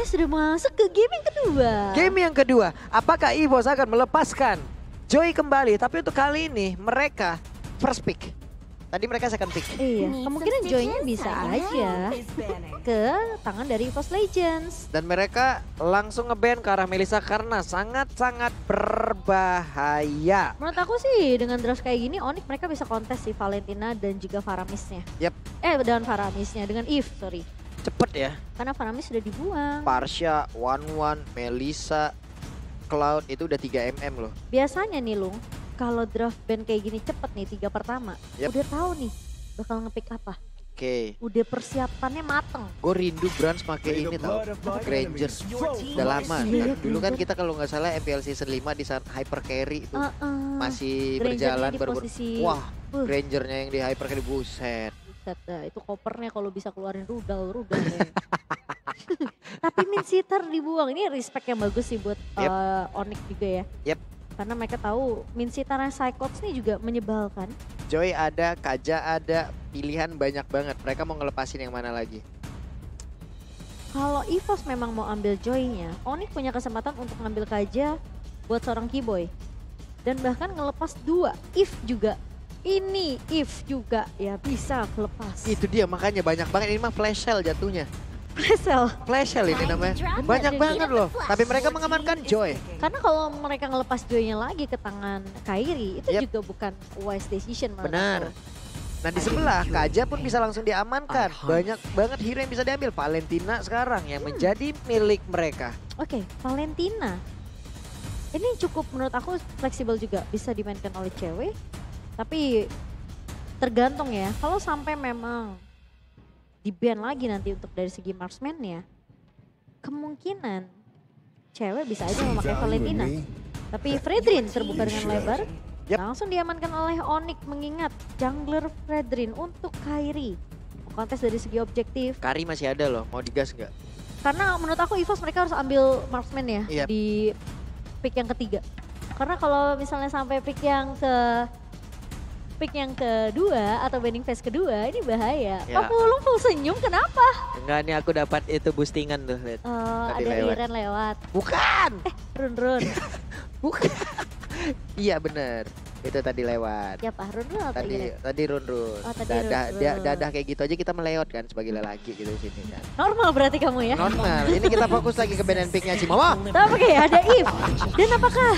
sudah masuk ke game yang kedua. Game yang kedua, apakah EVOS akan melepaskan Joy kembali? Tapi untuk kali ini mereka first pick. Tadi mereka second pick. Iya, kemungkinan Joy-nya bisa aja ke tangan dari EVOS Legends. Dan mereka langsung nge-ban ke arah Melissa karena sangat-sangat berbahaya. Menurut aku sih dengan draft kayak gini Onyx mereka bisa kontes si Valentina dan juga Faramisnya. Yap. Dan Faramisnya dengan Eve, sorry. Cepet ya. Karena Faramis sudah dibuang. Parsha, One, Melissa, Cloud itu udah 3 loh. Biasanya nih Lung, kalau draft ban kayak gini cepet nih 3 pertama. Yep. Udah tahu nih bakal ngepick apa. Oke. Udah persiapannya mateng. Gue rindu Brans pakai ini tau, Granger. Udah lama. Iya, Dulu kan Granger. kita kalau nggak salah MPL Season 5 di saat Hyper Carry itu masih Grangernya berjalan di baru. posisi- Wah, Grangernya yang di Hyper Carry buset. Buset dah, itu kopernya kalau bisa keluarin rudal ya. Tapi Min Sitter dibuang. Ini respect yang bagus sih buat Yep. Onyx juga ya. Yep. Karena mereka tahu Min Sitter dan Cyclops ini juga menyebalkan. Joy ada, Kaja ada, pilihan banyak banget. Mereka mau ngelepasin yang mana lagi? Kalau EVOS memang mau ambil Joy-nya, Onyx punya kesempatan untuk ngambil Kaja buat seorang Keyboy. Dan bahkan ngelepas 2, If juga. Ini If juga ya bisa lepas. Itu dia makanya banyak banget ini mah flash sale jatuhnya. Presel. Flash sale ini namanya. Banyak banget loh. Tapi mereka mengamankan Joy. Karena kalau mereka ngelepas Joy-nya lagi ke tangan Kairi, itu Yep. juga bukan wise decision menurut Benar. aku. Nah di sebelah Kaja pun bisa langsung diamankan. Banyak banget hero yang bisa diambil. Valentina sekarang yang menjadi milik mereka. Oke, Valentina. Ini cukup menurut aku fleksibel juga. Bisa dimainkan oleh cewek. Tapi tergantung ya. Kalau sampai memang di-ban lagi nanti untuk dari segi marksman-nya. Kemungkinan cewek bisa aja memakai Valentina. Tapi Fredrin terbuka dengan lebar. Yep. Langsung diamankan oleh Onyx mengingat jungler Fredrin untuk Kairi. Kontes dari segi objektif. Kari masih ada loh. Mau digas nggak? Karena menurut aku EVOS mereka harus ambil marksman ya Yep. di pick yang ketiga. Karena kalau misalnya sampai pick yang kedua atau banding phase kedua ini bahaya. Ya. Kamu lu full senyum kenapa? Enggak nih aku dapat itu boostingan tuh. Lihat. Tadi Ada lewat. Iren lewat. Bukan. Run. Bukan. Iya bener. Itu tadi lewat. Ya Pak, run atau Iren? Tadi run. Oh, tadi run. Dadah kayak gitu aja kita meleot kan sebagai lelaki gitu di sini kan. Normal berarti kamu ya? Normal. Ini kita fokus lagi ke band and pick-nya si Mama. Tapi oke, ada Eve. Dan apakah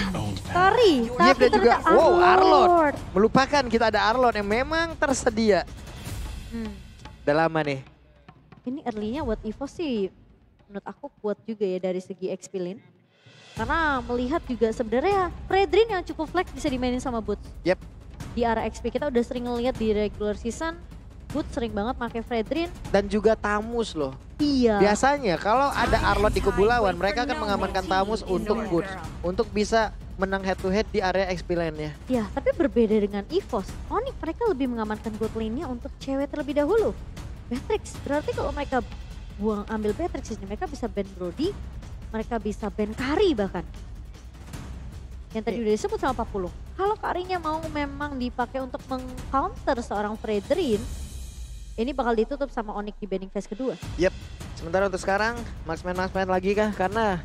Kari? Yep, dan juga ternyata wow Arlot. Arlord. Melupakan kita ada Arlot yang memang tersedia. Udah lama nih. Ini early-nya buat EVOS sih menurut aku kuat juga ya dari segi XP lane. Karena melihat juga sebenarnya Fredrin yang cukup flex bisa dimainin sama Boots. Yep. Di arah XP kita udah sering ngeliat di regular season, Boots sering banget pakai Fredrin. Dan juga Tamus loh. Iya. Biasanya kalau ada Arlot di kubu lawan, mereka akan mengamankan Tamus untuk Boots. Untuk bisa menang head to head di area XP lane-nya. Ya, tapi berbeda dengan EVOS. Onyx mereka lebih mengamankan bot lane-nya untuk cewek terlebih dahulu. Beatrix, berarti kalau mereka ambil Beatrix ini, mereka bisa ban Brody, mereka bisa ban Kari bahkan. Yang tadi udah disebut sama 40. Kalau Karinya mau memang dipakai untuk meng-counter seorang Fredrin, ini bakal ditutup sama Onyx di banning phase kedua. Yep. Sementara untuk sekarang, marksman lagi kah? Karena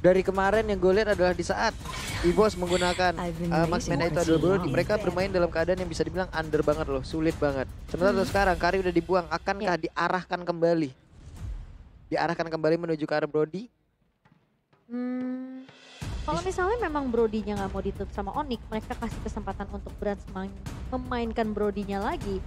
dari kemarin yang gue lihat adalah di saat EVOS menggunakan marksman itu adalah Brody. Mereka bermain dalam keadaan yang bisa dibilang under banget loh, sulit banget. Sementara untuk sekarang Kari udah dibuang, akankah diarahkan kembali? Diarahkan kembali menuju ke arah Brody? Kalau misalnya memang Brody-nya nggak mau ditutup sama Onyx, mereka kasih kesempatan untuk Brans memainkan Brody-nya lagi.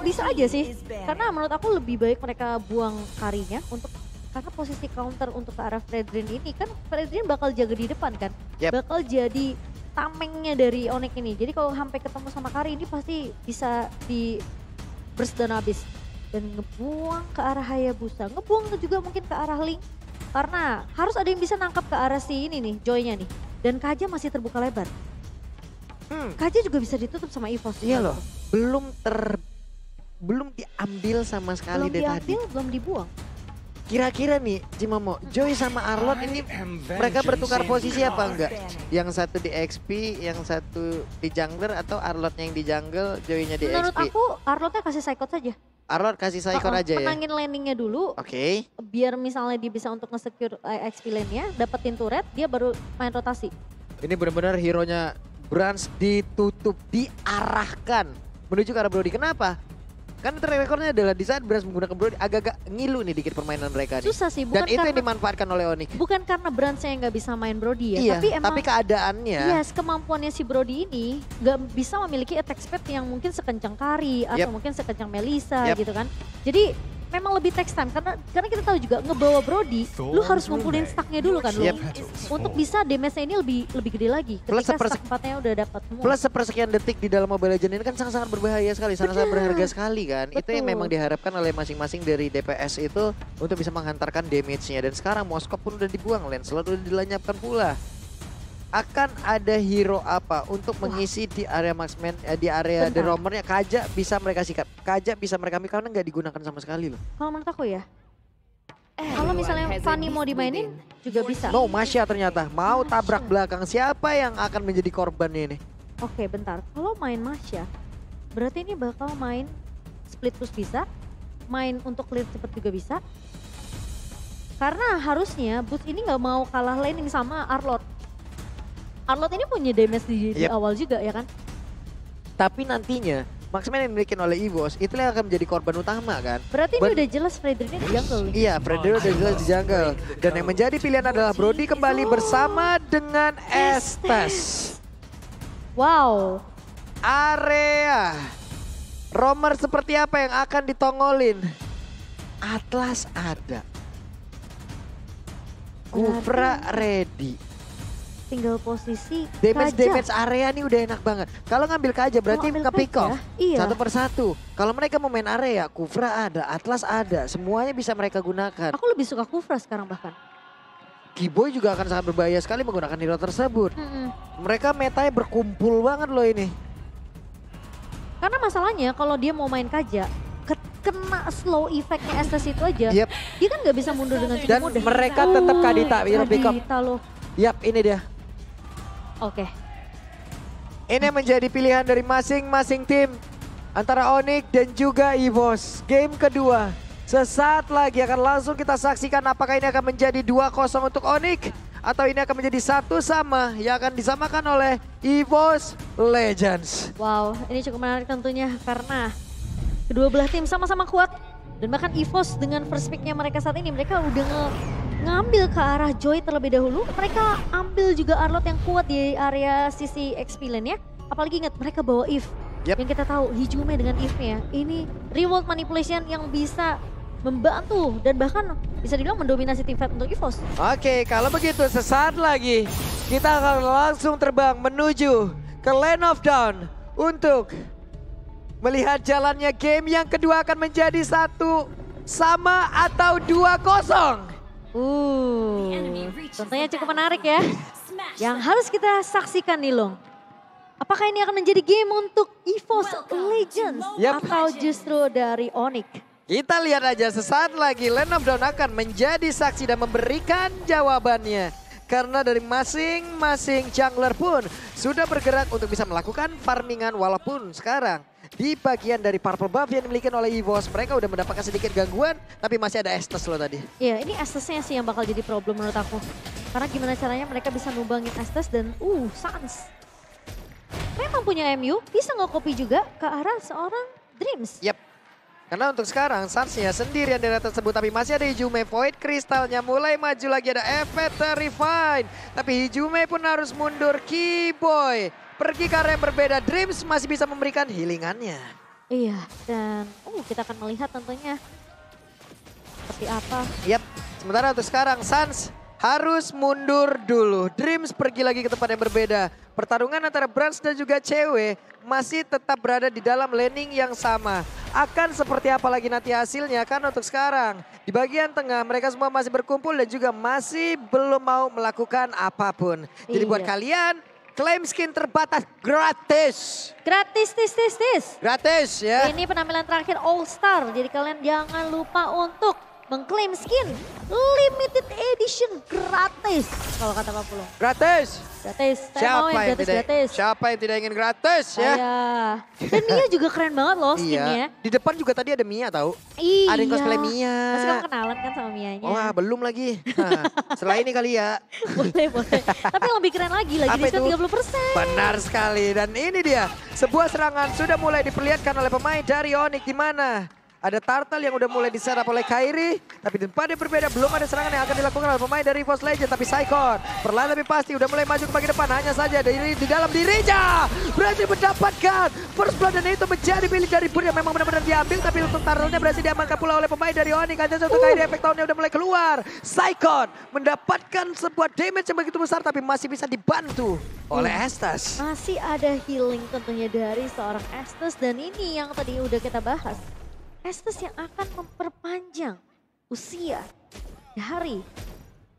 Bisa aja sih, karena menurut aku lebih baik mereka buang Karinya untuk karena posisi counter untuk ke arah Fredrin ini kan Fredrin bakal jaga di depan kan, bakal jadi tamengnya dari Onyx ini. Jadi kalau sampai ketemu sama Kari ini pasti bisa di burst down habis dan ngebuang ke arah Hayabusa, ngebuang juga mungkin ke arah Link karena harus ada yang bisa nangkap ke arah si ini nih, Joy-nya nih. Dan Kaja masih terbuka lebar. Kaja juga bisa ditutup sama EVOS. Iya loh, belum diambil sama sekali belum dari tadi. belum dibuang. Kira-kira nih Cimomo, Joy sama Arlot ini mereka bertukar posisi apa enggak? Yang satu di XP, yang satu di jungler atau Arlotnya yang di jungle, Joy-nya di Menurut XP? aku Arlotnya kasih psycho saja. Arlor kasih Saikon aja ya? Menangin landingnya dulu. Oke. Biar misalnya dia bisa untuk nge-secure XP lane-nya, dapetin turret, dia baru main rotasi. Ini benar-benar hero-nya Brans ditutup, diarahkan menuju ke arah Brody. Kenapa? Kan track recordnya adalah di saat Brans menggunakan Brody agak-agak ngilu nih dikit permainan mereka nih. Susah sih. Bukan Dan itu yang dimanfaatkan oleh Onyx. Bukan karena Bransnya yang nggak bisa main Brody ya. Iya, tapi emang keadaannya. Yes, kemampuannya si Brody ini nggak bisa memiliki attack speed yang mungkin sekencang Kari atau mungkin sekencang Melissa gitu kan. Jadi memang lebih text time karena kita tahu juga ngebawa Brody, lu harus ngumpulin stacknya dulu kan lu. Untuk bisa damage-nya ini lebih gede lagi ketika stack 4-nya udah dapat semua. Plus sepersekian detik di dalam Mobile Legends ini kan sangat-sangat berbahaya sekali, sangat-sangat berharga sekali kan. Betul. Itu yang memang diharapkan oleh masing-masing dari DPS itu untuk bisa menghantarkan damage-nya. Dan sekarang Moskop pun udah dibuang, Lancelot udah dilenyapkan pula. Akan ada hero apa untuk mengisi di area marksman, di area The Roamer-nya? Kaja bisa mereka sikap, Kaja bisa mereka ambil karena nggak digunakan sama sekali loh. Kalau menurut aku ya, kalau misalnya Fanny mau dimainin juga bisa. No, Masya ternyata mau tabrak belakang. Siapa yang akan menjadi korban ini? Oke, bentar. Kalau main Masya, berarti ini bakal main split push bisa, main untuk clear cepet juga bisa. Karena harusnya Boots ini nggak mau kalah laning sama Arlot. Arlot ini punya damage di awal juga ya kan? Tapi nantinya marksman yang dimiliki oleh EVOS itu yang akan menjadi korban utama kan? Berarti ini udah jelas Fredrin di jungle nih. Iya, Fredrin udah jelas di jungle. Dan yang menjadi pilihan adalah Brody kembali bersama dengan Estes. Wow. Area Roamer seperti apa yang akan ditongolin? Atlas ada. Kufra ready. Tinggal posisi damage area nih udah enak banget. Kalau ngambil Kaja berarti nge-pick off satu persatu. Kalau mereka mau main area, Kufra ada, Atlas ada, semuanya bisa mereka gunakan. Aku lebih suka Kufra sekarang bahkan. Keyboy juga akan sangat berbahaya sekali menggunakan hero tersebut. Mereka metanya berkumpul banget loh ini. Karena masalahnya kalau dia mau main Kaja, kena slow effectnya Estes itu aja, dia kan nggak bisa mundur dengan cukup mudah. Dan mereka tetap Kadita, hero pick up. Ini dia. Oke. Ini menjadi pilihan dari masing-masing tim antara Onyx dan juga EVOS. Game kedua sesaat lagi akan langsung kita saksikan apakah ini akan menjadi 2-0 untuk Onyx atau ini akan menjadi 1-1 yang akan disamakan oleh EVOS Legends. Wow, ini cukup menarik tentunya karena kedua belah tim sama-sama kuat dan bahkan EVOS dengan first pick-nya mereka saat ini mereka udah ngambil ke arah Joy terlebih dahulu. Mereka ambil juga Arlot yang kuat di area sisi XP lane ya. Apalagi ingat mereka bawa Eve. Yang kita tahu Hijume dengan Eve-nya. Ini reward manipulation yang bisa membantu dan bahkan bisa dibilang mendominasi tim fight untuk EVOS. Oke, kalau begitu sesaat lagi kita akan langsung terbang menuju ke Land of Dawn untuk melihat jalannya game yang kedua akan menjadi 1-1 atau 2-0. Tentunya cukup menarik ya. Yang harus kita saksikan nih Long. Apakah ini akan menjadi game untuk EVOS Legends atau justru dari Onyx? Kita lihat aja sesaat lagi Land of Dawn akan menjadi saksi dan memberikan jawabannya. Karena dari masing-masing jungler pun sudah bergerak untuk bisa melakukan farmingan walaupun sekarang di bagian dari purple buff yang dimiliki oleh EVOS mereka udah mendapatkan sedikit gangguan tapi masih ada Estes loh tadi. Iya ini Estesnya sih yang bakal jadi problem menurut aku. Karena gimana caranya mereka bisa numbangin Estes dan Sans. Memang punya MU bisa nge-copy juga ke arah seorang Dreams. Karena untuk sekarang Sans-nya sendirian di area tersebut tapi masih ada Hijume. Void Crystal-nya mulai maju lagi ada Effect Refine. Tapi Hijume pun harus mundur. Keyboy pergi ke area yang berbeda. Dreams masih bisa memberikan healingannya. Iya dan kita akan melihat tentunya seperti apa. Sementara untuk sekarang Sans harus mundur dulu. Dreams pergi lagi ke tempat yang berbeda. Pertarungan antara Brans dan juga cewek masih tetap berada di dalam laning yang sama. Akan seperti apa lagi nanti hasilnya kan untuk sekarang. Di bagian tengah mereka semua masih berkumpul dan juga masih belum mau melakukan apapun. Jadi buat kalian klaim skin terbatas gratis. Gratis, Gratis ya. Ini penampilan terakhir All Star. Jadi kalian jangan lupa untuk mengklaim skin limited edition gratis. Kalau kata Pak Pulung. Gratis. Gratis. Saya mau yang gratis. Siapa yang tidak ingin gratis ya? Dan Mia juga keren banget loh skinnya. Di depan juga tadi ada Mia tahu. Iya. Ada yang cosplay Mia. Masih kamu kenalan kan sama Mianya? Wah belum lagi. Nah, setelah ini kali ya. Boleh. Tapi yang lebih keren lagi diskon 30%. Benar sekali. Dan ini dia. Sebuah serangan sudah mulai diperlihatkan oleh pemain dari Onyx. Di mana ada turtle yang udah mulai diserap oleh Kairi. Tapi di tempat yang berbeda belum ada serangan yang akan dilakukan oleh pemain dari EVOS Legends. Tapi Saikon perlahan tapi pasti udah mulai maju ke bagian depan. Hanya saja di dalam dirinya berhasil mendapatkan first blood. Dan itu menjadi milik dari Bur yang memang benar-benar diambil. Tapi untuk turtle-nya berhasil diamankan pula oleh pemain dari Onyx. Hanya satu Kairi efek tahunnya udah mulai keluar. Saikon mendapatkan sebuah damage yang begitu besar. Tapi masih bisa dibantu oleh Estes. Masih ada healing tentunya dari seorang Estes. Dan ini yang tadi udah kita bahas. Estes yang akan memperpanjang usia dari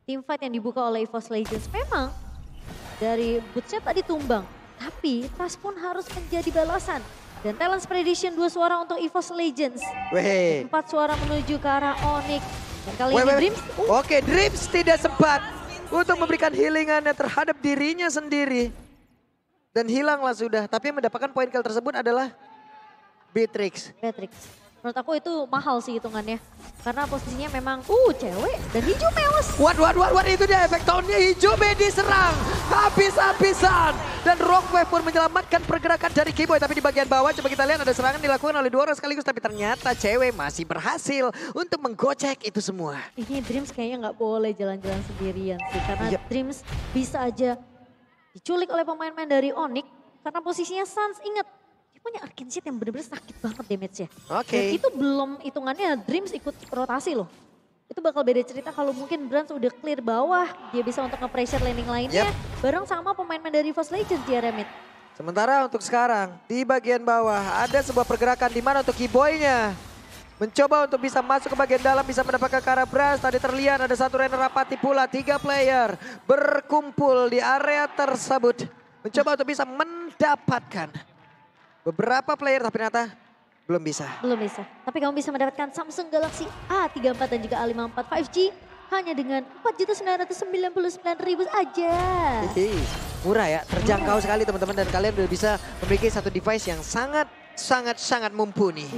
teamfight yang dibuka oleh EVOS Legends. Memang dari bootsnya tadi tumbang, tapi tas pun harus menjadi balasan. Dan Talents Prediction 2 suara untuk EVOS Legends. 4 suara menuju ke arah Onyx. Dan kali ini Dreams. Oke, Dreams tidak sempat untuk memberikan healingannya terhadap dirinya sendiri. Dan hilanglah sudah, tapi yang mendapatkan poin kill tersebut adalah Beatrix. Menurut aku itu mahal sih hitungannya. Karena posisinya memang cewek dan hijau mewas. What itu dia efek tahunnya hijau diserang. Habis-habisan. Dan Rockwave pun menyelamatkan pergerakan dari Keyboy. Tapi di bagian bawah coba kita lihat ada serangan dilakukan oleh 2 orang sekaligus. Tapi ternyata cewek masih berhasil untuk menggocek itu semua. Ini Dreams kayaknya nggak boleh jalan-jalan sendirian sih. Karena Dreams bisa aja diculik oleh pemain-pemain dari Onyx. Karena posisinya Sans ingat. Punya Arcane Seed yang benar-benar sakit banget damage-nya. Dan itu belum hitungannya Dreams ikut rotasi loh. Itu bakal beda cerita kalau mungkin Brans udah clear bawah. Dia bisa untuk nge-pressure laning lainnya. Bareng sama pemain-pemain dari EVOS Legends di area mid. Sementara untuk sekarang di bagian bawah ada sebuah pergerakan di mana untuk Keyboy-nya. Mencoba untuk bisa masuk ke bagian dalam, bisa mendapatkan ke arah Brans. Tadi terlihat ada satu Renner Rapati pula. 3 player berkumpul di area tersebut. Mencoba untuk bisa mendapatkan beberapa player tapi ternyata belum bisa. Tapi kamu bisa mendapatkan Samsung Galaxy A34 dan juga A54 5G hanya dengan 4.999.000 aja. Murah ya, terjangkau sekali teman-teman dan kalian udah bisa memiliki satu device yang sangat mumpuni.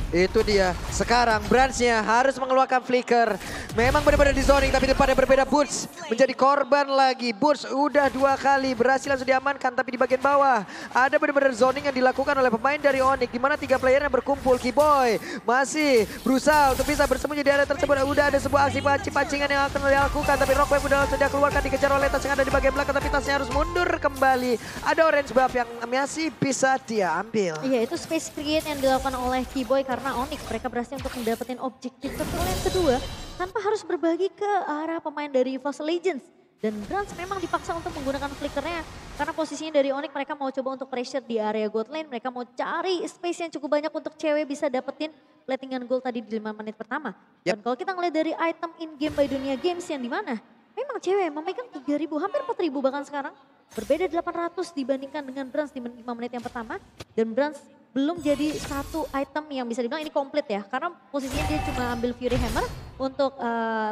Itu dia. Sekarang Bransnya harus mengeluarkan flicker. Memang benar-benar di zoning tapi depannya berbeda. Boots menjadi korban lagi. Boots udah 2 kali berhasil langsung diamankan. Tapi di bagian bawah ada benar-benar zoning yang dilakukan oleh pemain dari Onyx. Dimana 3 player yang berkumpul. Keyboy masih berusaha untuk bisa bersembunyi di area tersebut. Udah ada sebuah aksi pancingan yang akan dilakukan. Tapi Rockwave udah langsung dia keluarkan. Dikejar oleh tas yang ada di bagian belakang. Tapi tasnya harus mundur kembali. Ada orange buff yang masih bisa dia ambil. Iya itu space create yang dilakukan oleh Keyboy. Karena Onyx mereka berhasil untuk mendapatkan objektif yang kedua tanpa harus berbagi ke arah pemain dari EVOS Legends. Dan Brans memang dipaksa untuk menggunakan flickernya karena posisinya dari Onyx mereka mau coba untuk pressure di area gold lane. Mereka mau cari space yang cukup banyak untuk cewek bisa dapetin platingan gold tadi di 5 menit pertama. Dan kalau kita ngeliat dari item in game by Dunia Games yang dimana memang cewek memegang 3.000 hampir 4.000 bahkan sekarang. Berbeda 800 dibandingkan dengan Brans di 5 menit yang pertama. Dan Brans belum jadi satu item yang bisa dibilang ini komplit ya. Karena posisinya dia cuma ambil Fury Hammer untuk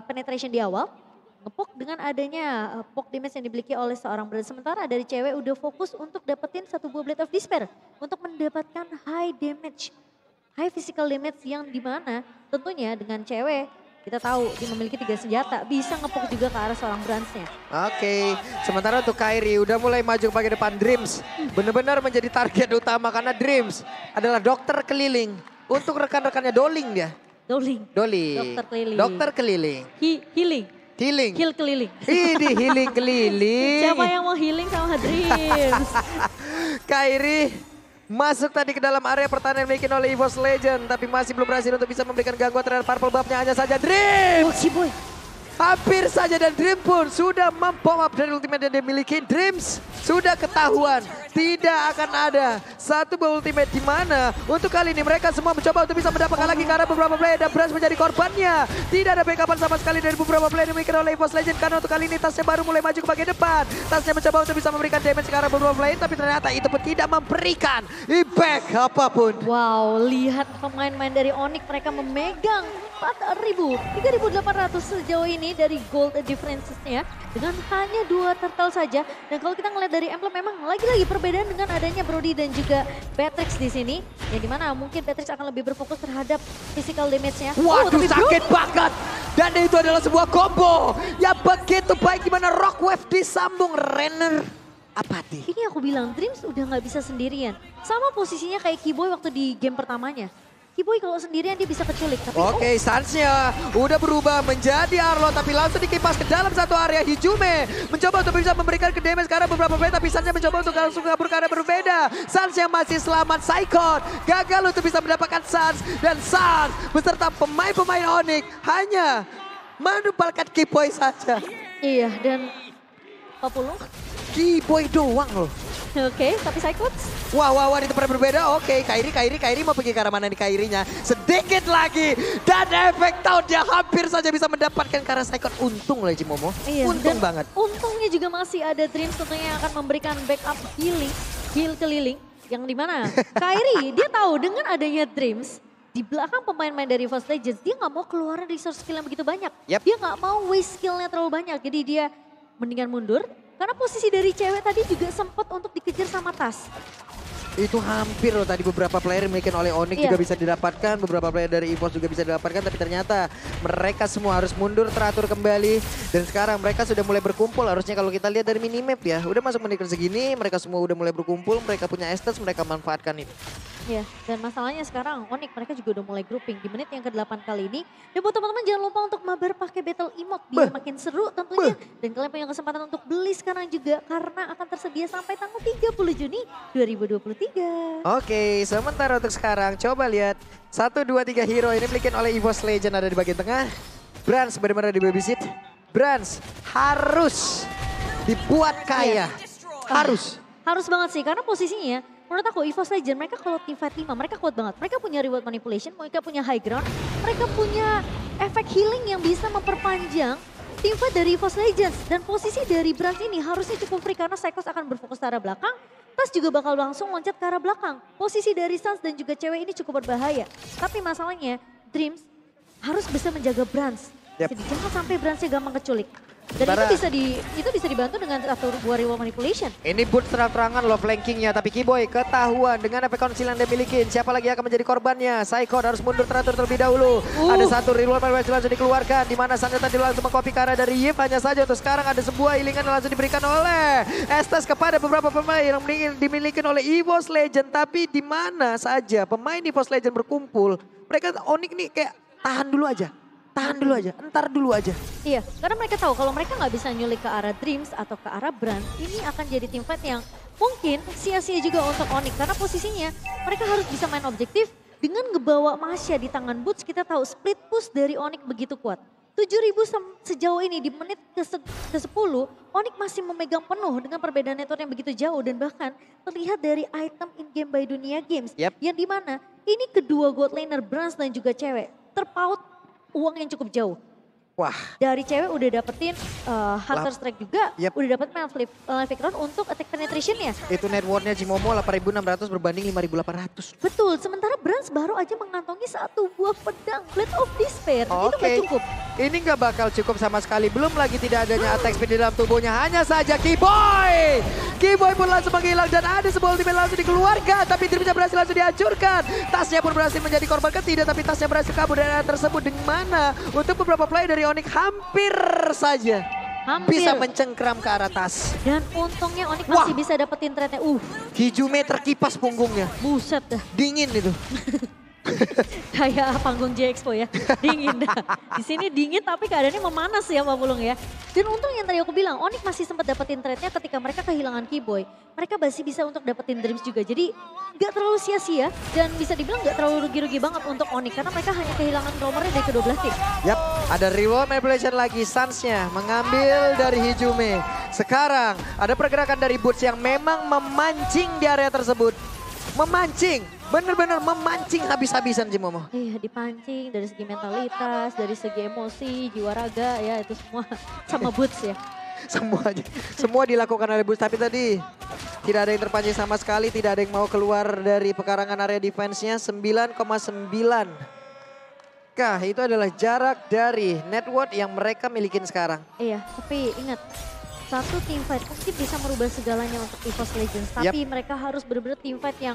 penetration di awal. Ngepok dengan adanya poke damage yang dimiliki oleh seorang Brand. Sementara dari cewek udah fokus untuk dapetin satu buah Blade of Despair. Untuk mendapatkan high damage, high physical damage yang dimana tentunya dengan cewek kita tahu dia memiliki 3 senjata, bisa ngepok juga ke arah seorang Bransnya. Sementara untuk Kairi udah mulai maju ke bagian depan. Dreams benar-benar menjadi target utama karena Dreams adalah dokter keliling untuk rekan-rekannya. Doling dia. Doling. Dokter keliling. Healing. Heal keliling. Ini healing keliling. Siapa yang mau healing sama Dreams? Kairi masuk tadi ke dalam area pertahanan yang dimiliki oleh EVOS Legends. Tapi masih belum berhasil untuk bisa memberikan gangguan terhadap purple buff-nya. Hanya saja Dreams. Keyboy. Hampir saja dan Dream pun sudah mem-pop up dari ultimate yang dia miliki. Dreams sudah ketahuan. Tidak akan ada satu buah ultimate di mana untuk kali ini mereka semua mencoba untuk bisa mendapatkan lagi karena beberapa player dan Brans menjadi korbannya. Tidak ada backupan sama sekali dari beberapa player yang dimiliki oleh EVOS Legends karena untuk kali ini tasnya baru mulai maju ke bagian depan. Tasnya mencoba untuk bisa memberikan damage ke arah beberapa player tapi ternyata itu pun tidak memberikan impact apapun. Wow, lihat pemain-pemain dari Onyx mereka memegang 4.000, 3.800 sejauh ini dari gold difference-nya dengan hanya 2 turtle saja. Dan kalau kita ngeliat dari emblem memang lagi-lagi perbedaan dengan adanya Brody dan juga Patrick di sini. Yang dimana mungkin Patrick akan lebih berfokus terhadap physical damage-nya. Waduh, sakit banget. Dan itu adalah sebuah combo yang begitu baik, gimana Rockwave disambung Renner apati. Ini aku bilang Dreams udah nggak bisa sendirian. Sama posisinya kayak Keyboy waktu di game pertamanya. Keyboy kalau sendirian dia bisa keculik. Tapi Oke, Sansnya udah berubah menjadi Arlo, tapi langsung dikipas ke dalam satu area. Hijume mencoba untuk bisa memberikan ke damage karena beberapa play, tapi Sansnya mencoba untuk langsung kabur karena berbeda. Sansnya masih selamat, Saikon gagal untuk bisa mendapatkan Sans, dan Sans beserta pemain-pemain Onyx hanya menumpalkan Keyboy saja. iya, dan 40. Keyboy doang loh. Oke, tapi Saikon. Wah, di tempat berbeda. Oke, Kairi mau pergi ke arah mana nih Kairinya? Sedikit lagi. Dan efek taunnya hampir saja bisa mendapatkan karena Saikon. Untung lah Cimomo. Iya, untung banget. Untungnya juga masih ada Dreams tentunya yang akan memberikan backup heal keliling. Yang dimana Kairi dia tahu dengan adanya Dreams. Di belakang pemain-pemain dari First Legends, dia nggak mau keluarin resource skill yang begitu banyak. Yep. Dia nggak mau waste skillnya terlalu banyak. Jadi dia mendingan mundur. Karena posisi dari cewek tadi juga sempat untuk dikejar sama Tas. Itu hampir loh tadi beberapa player yang dimiliki oleh Onyx juga bisa didapatkan. Beberapa player dari EVOS juga bisa didapatkan. Tapi ternyata mereka semua harus mundur teratur kembali. Dan sekarang mereka sudah mulai berkumpul. Harusnya kalau kita lihat dari minimap ya. Udah masuk menit segini mereka semua udah mulai berkumpul. Mereka punya Estes, mereka manfaatkan itu. Ya, dan masalahnya sekarang Onyx mereka juga udah mulai grouping di menit yang ke-8 kali ini. Dan buat teman-teman jangan lupa untuk mabar pakai battle emote biar makin seru tentunya. Dan kalian punya kesempatan untuk beli sekarang juga karena akan tersedia sampai tanggal 30 Juni 2023. Oke, sementara untuk sekarang coba lihat 1, 2, 3 hero ini dimiliki oleh EVOS Legend ada di bagian tengah. Brans benar-benar di babysit. Brans harus dibuat kaya. Harus banget sih karena posisinya menurut aku EVOS Legend mereka kalau team fight 5 mereka kuat banget. Mereka punya reward manipulation, mereka punya high ground, mereka punya efek healing yang bisa memperpanjang team fight dari EVOS Legends. Dan posisi dari Brans ini harusnya cukup free karena Cyclops akan berfokus ke arah belakang. Tas juga bakal langsung loncat ke arah belakang. Posisi dari Sans dan juga cewek ini cukup berbahaya. Tapi masalahnya Dreams harus bisa menjaga Brans. Jadi jangan sampai Bransnya gampang keculik. Dan itu bisa dibantu dengan satu buah reward manipulation. Ini boot terang-terangan loh flankingnya, tapi Keyboy ketahuan dengan efek konsil yang dia miliki. Siapa lagi akan menjadi korbannya? Saikon harus mundur teratur terlebih dahulu. Ada satu reward manipulation langsung dikeluarkan, di mana Sanyo tadi langsung mengcopy ke arah dari Yip. Hanya saja untuk sekarang ada sebuah healingan yang langsung diberikan oleh Estes kepada beberapa pemain yang dimiliki oleh EVOS Legend. Tapi di mana saja pemain EVOS Legend berkumpul, mereka Onyx nih kayak tahan dulu aja. Entar dulu aja. Iya, karena mereka tahu kalau mereka nggak bisa nyulik ke arah Dreams atau ke arah Brand, ini akan jadi tim fight yang mungkin sia-sia juga untuk Onyx. Karena posisinya mereka harus bisa main objektif dengan ngebawa Masya di tangan Boots. Kita tahu split push dari Onyx begitu kuat. 7.000 sejauh ini di menit ke-10, Onyx masih memegang penuh dengan perbedaan network yang begitu jauh. Dan bahkan terlihat dari item in-game by Dunia Games. Yang dimana ini kedua gold laner Brand dan juga cewek terpaut uang yang cukup jauh. Wah. Dari cewek udah dapetin Hunter Strike juga, udah dapet Mavic Round untuk attack penetration-nya. Itu net worth-nya Cimomo 8.600 berbanding 5.800. Betul, sementara Brans baru aja mengantongi satu buah pedang Blade of Despair. Itu gak cukup. Ini gak bakal cukup sama sekali, belum lagi tidak adanya attack speed di dalam tubuhnya. Hanya saja Keyboy pun langsung menghilang dan ada sebuah ultimate langsung dikeluarkan. Tapi Dreamsnya berhasil langsung dihancurkan. Tasnya pun berhasil menjadi korban ketiga, tapi tasnya berhasil kabur dari area tersebut. Dengan mana untuk beberapa play dari Onyx hampir saja bisa mencengkram ke arah tas. Dan untungnya Onyx masih bisa dapetin trade-nya. Hijume terkipas punggungnya. Buset dah. Dingin itu. Kayak panggung J-Expo ya, dingin dah. Di sini dingin tapi keadaannya memanas ya Mbak Pulung ya. Dan untung yang tadi aku bilang, Onyx masih sempat dapetin trade-nya ketika mereka kehilangan Keyboy. Mereka masih bisa untuk dapetin Dreams juga. Jadi gak terlalu sia-sia dan bisa dibilang gak terlalu rugi-rugi banget untuk Onyx. Karena mereka hanya kehilangan romernya dari kedua belah tim. Yap, ada reward manipulation lagi. Sans-nya mengambil dari Hijume. Sekarang ada pergerakan dari Boots yang memang memancing di area tersebut. Bener-bener memancing habis-habisan Cimomo. Iya, dipancing dari segi mentalitas, dari segi emosi, jiwa raga ya itu semua sama Boots ya. Semua dilakukan oleh Boots, tapi tadi tidak ada yang terpancing sama sekali, tidak ada yang mau keluar dari pekarangan area defense-nya. 9,9 kah itu adalah jarak dari network yang mereka milikin sekarang. Iya, tapi ingat. Satu teamfight mungkin bisa merubah segalanya untuk EVOS Legends. Tapi mereka harus benar-benar teamfight yang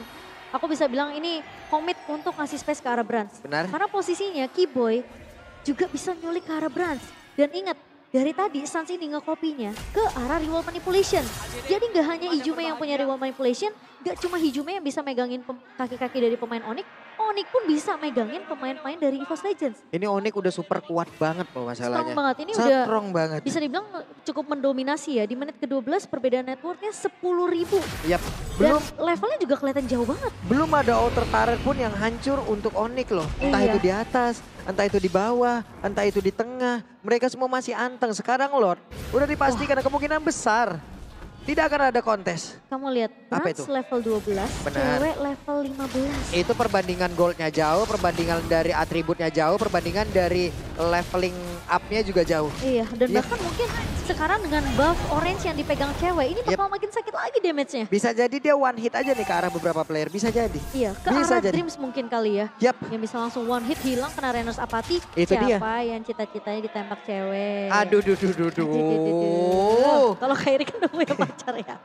aku bisa bilang ini komit untuk ngasih space ke arah Brands. Benar. Karena posisinya Keyboy juga bisa nyulik ke arah Brands. Dan ingat, dari tadi Suns ini ngekopinya ke arah reward manipulation. Jadi nggak hanya Ijume yang punya reward manipulation, nggak cuma Ijume yang bisa megangin kaki-kaki dari pemain Onyx, Onyx pun bisa megangin pemain-pemain dari EVOS Legends. Ini Onyx udah super kuat banget loh masalahnya. Strong banget, ini strong udah banget. Bisa dibilang cukup mendominasi ya. Di menit ke-12 perbedaan networknya 10.000. Yap. Dan levelnya juga kelihatan jauh banget. Belum ada outer turret pun yang hancur untuk Onyx loh. Entah itu di atas, entah itu di bawah, entah itu di tengah. Mereka semua masih anteng. Sekarang Lord udah dipastikan kemungkinan besar tidak akan ada kontes. Kamu lihat, Brands level 12, cewek level 15. Itu perbandingan goldnya jauh, perbandingan dari atributnya jauh, perbandingan dari leveling up-nya juga jauh. Iya, dan bahkan mungkin sekarang dengan buff orange yang dipegang cewek, ini bakal makin sakit lagi damage-nya. Bisa jadi dia one hit aja nih ke arah beberapa player, bisa jadi. Iya, ke bisa arah jadi. Dreams mungkin kali ya. Yang bisa langsung one hit hilang kena Reynolds apati. Itu siapa yang cita-citanya ditembak cewek? Aduh, Kalau Kairi kan udah punya pacar ya.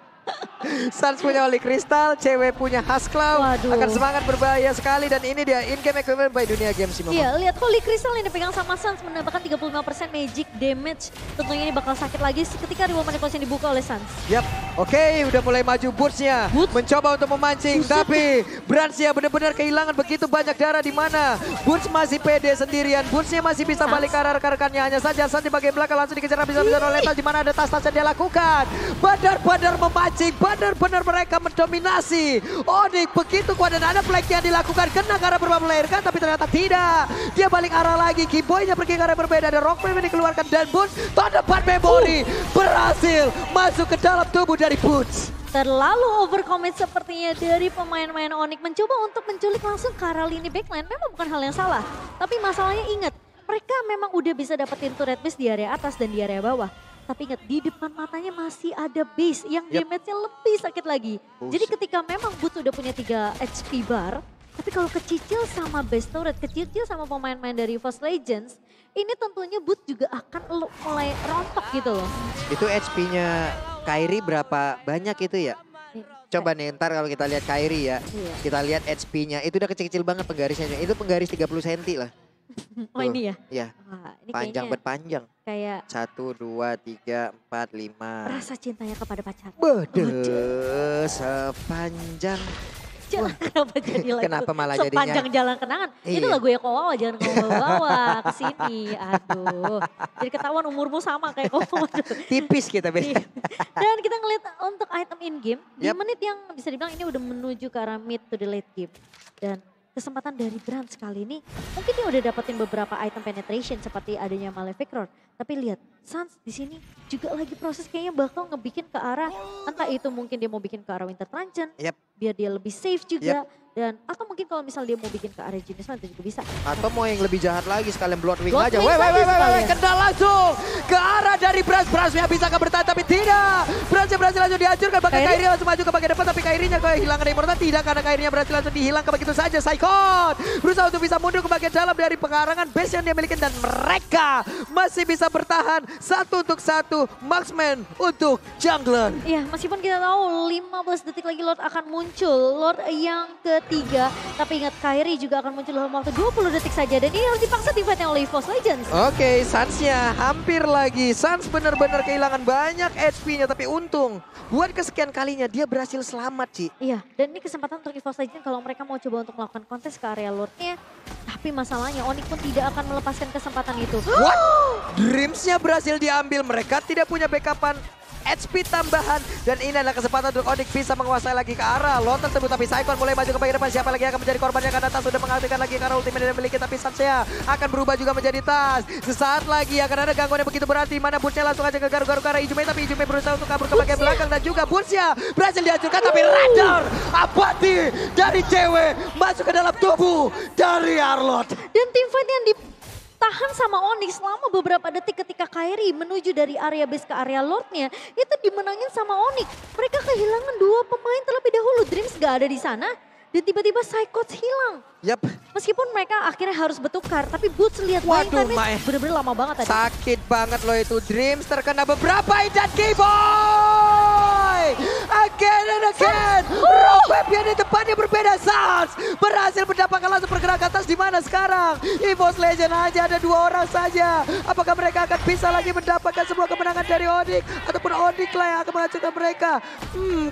Suns punya Holy Crystal, cewek punya Hasclaw. Akan semangat berbahaya sekali dan ini dia in-game equivalent by Dunia Games sih. Iya, lihat Holy Crystal yang dipegang sama Suns menambahkan 35% magic damage. Tentunya ini bakal sakit lagi ketika reward manipulation dibuka oleh Suns. Yap, oke, udah mulai maju Boots-nya. Mencoba untuk memancing, tapi Brands-nya benar-benar kehilangan begitu banyak darah di mana. Boots masih pede sendirian, Boots-nya masih bisa balik ke arah rekan-rekannya. Hanya saja Suns di bagian belakang langsung dikejar habis-habisan oleh Lethal di mana ada tas-tas yang dia lakukan. Badar-badar memancing, benar-benar mereka mendominasi. Onyx begitu kuat dan ada flank yang dilakukan kena ke arah beberapa player kan, tapi ternyata tidak. Dia balik arah lagi, Keyboy-nya pergi ke arah berbeda. Ada Rockman yang dikeluarkan dan Boots terdepan memori berhasil masuk ke dalam tubuh dari Boots. Terlalu overcommit sepertinya dari pemain-pemain Onyx mencoba untuk menculik langsung ke arah lini backline. Memang bukan hal yang salah, tapi masalahnya ingat, mereka memang udah bisa dapetin turret base di area atas dan di area bawah. Tapi ingat, di depan matanya masih ada base yang damage-nya lebih sakit lagi. Jadi ketika memang Boots udah punya 3 HP bar, tapi kalau kecicil sama base turret, kecicil sama pemain-pemain dari EVOS Legends, ini tentunya Boots juga akan mulai rontok gitu loh. Itu HP-nya Kairi berapa banyak itu ya? Coba nih ntar kalau kita lihat Kairi ya, kita lihat HP-nya, itu udah kecil-kecil banget penggarisnya. Itu penggaris 30 cm lah. Oh ini ya? Iya, panjang berpanjang. Kayak 1, 2, 3, 4, 5. Rasa cintanya kepada pacar. Sepanjang. Kenapa jadi lagu? Kenapa malah jadinya? Sepanjang jalan kenangan. Itu lagu ya Kowawa, jangan kamu bawa ke sini. Aduh, jadi ketahuan umurmu sama kayak Kowawa. Tipis kita beda. Dan kita ngeliat untuk item in game, di menit yang bisa dibilang ini udah menuju ke arah mid to the late game. Dan kesempatan dari Brands kali ini, mungkin dia udah dapetin beberapa item penetration seperti adanya Malefic Roar. Tapi lihat, Suns di sini juga lagi proses kayaknya bakal ngebikin ke arah, entah itu mungkin dia mau bikin ke arah Winter Truncheon, biar dia lebih safe juga. Dan atau mungkin kalau misal dia mau bikin ke arah Genius itu juga bisa. Atau mau yang lebih jahat lagi sekalian Bloodwing aja. Kena langsung ke arah dari Brands. Brands-nya bisa bertahan tapi tidak. Brands-nya berhasil langsung dihancurkan. Bahkan Kairi langsung maju ke bagian depan tapi Kairinya kehilangan immortal. Tidak, karena Kairinya berhasil langsung dihilangkan begitu saja. Saikon berusaha untuk bisa mundur ke bagian dalam dari pekarangan base yang dia miliki. Dan mereka masih bisa bertahan 1 untuk 1. Marksman untuk jungler. Iya, meskipun kita tahu 15 detik lagi Lord akan muncul. Lord yang ketiga. Tapi ingat Kairi juga akan muncul dalam waktu 20 detik saja. Dan ini harus dipaksa di-fightnya oleh EVOS Legends. Oke, Suns-nya hampir lagi. Suns benar-benar kehilangan banyak HP-nya. Tapi untung buat kesekian kalinya dia berhasil selamat, Ci. Iya, dan ini kesempatan untuk EVOS Legends kalau mereka mau coba untuk melakukan kontes ke area Lord-nya. Tapi masalahnya Onyx pun tidak akan melepaskan kesempatan itu. What? Dreams-nya berhasil diambil. Mereka tidak punya backupan HP tambahan. Dan ini adalah kesempatan untuk Onyx bisa menguasai lagi ke arah Lord tersebut. Tapi Saikon mulai maju ke bagian depan. Siapa lagi yang akan menjadi korbannya? Karena Tas sudah mengaktifkan lagi karena ultimate yang dimiliki. Tapi Sansea akan berubah juga menjadi Tas. Sesaat lagi akan ada gangguan yang begitu berarti. Mana Boots-nya langsung aja ke garu-garu ke arah Ijume. Tapi Ijume berusaha untuk kabur ke bagian belakang. Dan juga Boots-nya berhasil dihancurkan. Tapi Radar abadi dari cewek masuk ke dalam tubuh dari Arlott. Dan teamfight yang tahan sama Onyx selama beberapa detik ketika Kairi menuju dari area base ke area Lord-nya, itu dimenangin sama Onyx. Mereka kehilangan 2 pemain terlebih dahulu. Dreams gak ada di sana. Dan tiba-tiba Psychots hilang. Yap. Meskipun mereka akhirnya harus bertukar, tapi Boots lihat main time-nya bener-bener lama banget tadi. Sakit banget loh itu. Dreams terkena beberapa dan K-Boy! Again and again! Roadmap-nya di depannya berbeda. Sans berhasil mendapatkan langsung pergerakan atas di mana sekarang? EVOS Legend hanya ada 2 orang saja. Apakah mereka akan bisa lagi mendapatkan sebuah kemenangan dari Onyx? Ataupun Onyx lah yang akan menghancurkan mereka?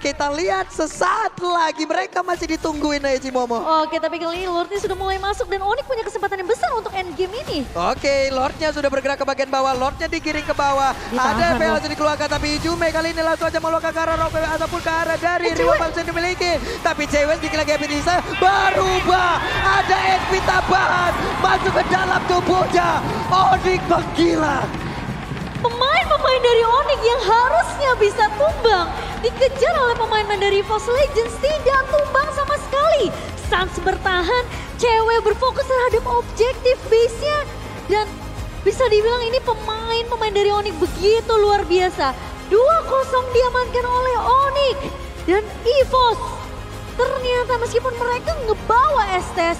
Kita lihat sesaat lagi. Mereka masih ditungguin Eji Momo. Oke, tapi kali ini Lordnya sudah mulai masuk dan Onyx punya kesempatan yang besar untuk endgame ini. Oke, Lordnya sudah bergerak ke bagian bawah. Lordnya digiring ke bawah. Ada FL yang dikeluarkan tapi Jume kali ini langsung aja meluangkan ke arah Rockway ataupun ke arah dari Riwa Bangsa yang dimiliki. Tapi Cewek lagi bisa berubah. Ada XP tambahan masuk ke dalam tubuhnya. Onyx menggila. Pemain-pemain dari Onyx yang harusnya bisa tumbang dikejar oleh pemain-pemain dari EVOS Legends, tidak tumbang sama sekali. Sans bertahan, Cewek berfokus terhadap objektif base-nya. Dan bisa dibilang ini pemain-pemain dari Onyx begitu luar biasa. 2-0 diamankan oleh Onyx. Dan EVOS ternyata meskipun mereka ngebawa Estes,